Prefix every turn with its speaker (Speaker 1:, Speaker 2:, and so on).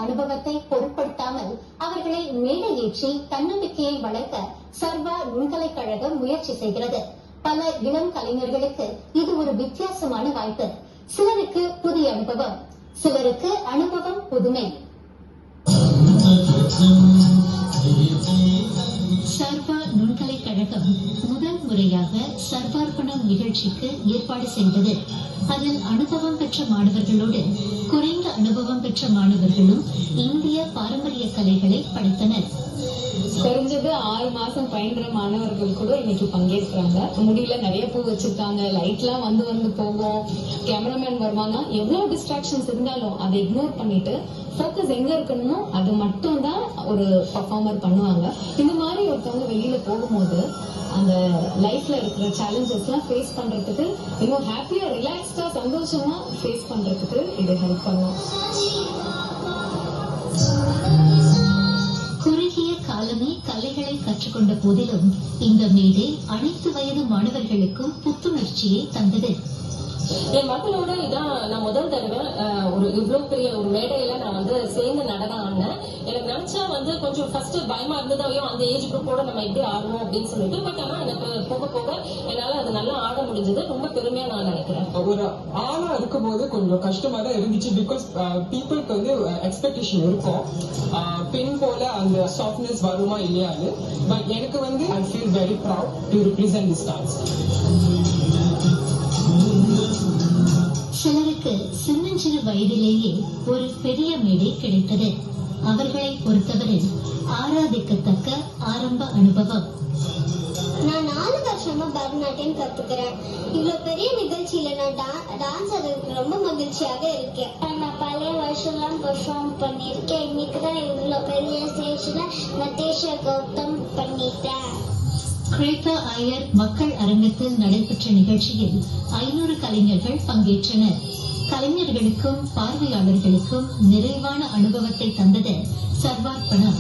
Speaker 1: அனுபவத்தை பொருட்படுத்தாமல் அவர்களை மேடையேற்றி தன்னம்பிக்கையை வளர்க்க சர்வா நுண்கலைக்கழகம் முயற்சி செய்கிறது. பல இளம் கலைஞர்களுக்கு இது ஒரு வித்தியாசமான வாய்ப்பு. சிலருக்கு புதிய அனுபவம், சிலருக்கு அனுபவம் புதுமை. சர்வா நுண்கலைக்கழகம் முதல் முறையாக சர்வார்ப்பணம் நிகழ்ச்சிக்கு ஏற்பாடு செய்தது. அதில் அனுபவம் பெற்ற மாணவர்களோடு குறைந்த அனுபவம் பெற்ற மாணவர்களும் இந்திய பாரம்பரிய கலைகளை படைத்தனர்.
Speaker 2: குறைஞ்சது 6 மாசம் பயின்ற மாணவர்கள் கூட இன்னைக்கு பங்கேற்கிறாங்க. முடியல நிறைய பூ வச்சிருக்காங்க, லைட்லாம் வந்து போகும், கேமராமேன் வருவாங்க. எவ்வளவு டிஸ்ட்ராக்ஷன்ஸ் இருந்தாலும் அதை இக்னோர் பண்ணிட்டு ஃபோக்கஸ் எங்க இருக்கணுமோ அது மட்டும் தான் ஒரு பர்ஃபார்மர் பண்ணுவாங்க. இந்த மாதிரி ஒருத்தவங்க வெளியில போகும்போது அந்த லைஃப்ல இருக்கிற சேலஞ்சஸ் எல்லாம் ஃபேஸ் பண்றதுக்கு இன்னும் ஹாப்பியா ரிலாக்ஸ்டா சந்தோஷமா ஃபேஸ் பண்றதுக்கு இது ஹெல்ப் பண்ணும்.
Speaker 1: குறுகிய காலமே கலைகளை கற்றுக்கொண்ட போதிலும் இந்த மேடை அனைத்து வயது மாணவர்களுக்கும் புத்துணர்ச்சியை தந்தது.
Speaker 3: என் மக்களோட இதான் நான் முதல் தடவை ஒரு இவ்வளவு பெரிய ஒரு மேடையில நான் சேர்ந்து நடனம் ஆடினேன். எனக்கு நினைச்சா கொஞ்சம் ஃபர்ஸ்ட் பயமா இருந்தது, ஐயோ அந்த ஏஜ் குரூப்போட நம்ம எப்படி ஆடணும் அப்படின்னு சொல்லிட்டு. பட் ஆனா எனக்கு போக போக என்னால அது நல்லா ஆட முடிஞ்சது. ரொம்ப பெருமையா நான் நினைக்கிறேன்.
Speaker 4: ஒரு ஆளா இருக்கும் போது கொஞ்சம் கஷ்டமா தான் இருந்துச்சு. பிகாஸ் பீப்புளுக்கு எக்ஸ்பெக்டேஷன் இருக்கும், பெண் போல அந்த சாஃப்ட்னஸ் வருமா இல்லையான்னு. பட் எனக்கு I feel very proud to represent this dance.
Speaker 1: சிலருக்கு சின்னஞ்சிறு வயதிலேயே ஒரு பெரிய மேடை கிடைத்தது. அவர்களை பொறுத்தவரை ஆராதிக்கத்தக்க ஆரம்ப அனுபவம்.
Speaker 5: நான் 4 வருஷமா பரதநாட்டியம் கத்துக்கிறேன். இவ்வளவு பெரிய நிகழ்ச்சியில நான் டான்ஸ் ஆடுறதுக்கு ரொம்ப மகிழ்ச்சியாக இருக்கேன். நான் பழைய வருஷம்லாம் பெர்ஃபார்ம் பண்ணிருக்கேன். இன்னைக்குதான் இவ்வளவு பெரிய ஸ்டேஜ்ல நதேஷா கௌதம் பண்ணிட்டேன்.
Speaker 1: கிரேட்டா ஐயர் மக்கள் அரங்கத்தில் நடைபெற்ற நிகழ்ச்சியில் 500 கலைஞர்கள் பங்கேற்றனர். கலைஞர்களுக்கும் பார்வையாளர்களுக்கும் நிறைவான அனுபவத்தை தந்தது சர்வார்ப்பணம்.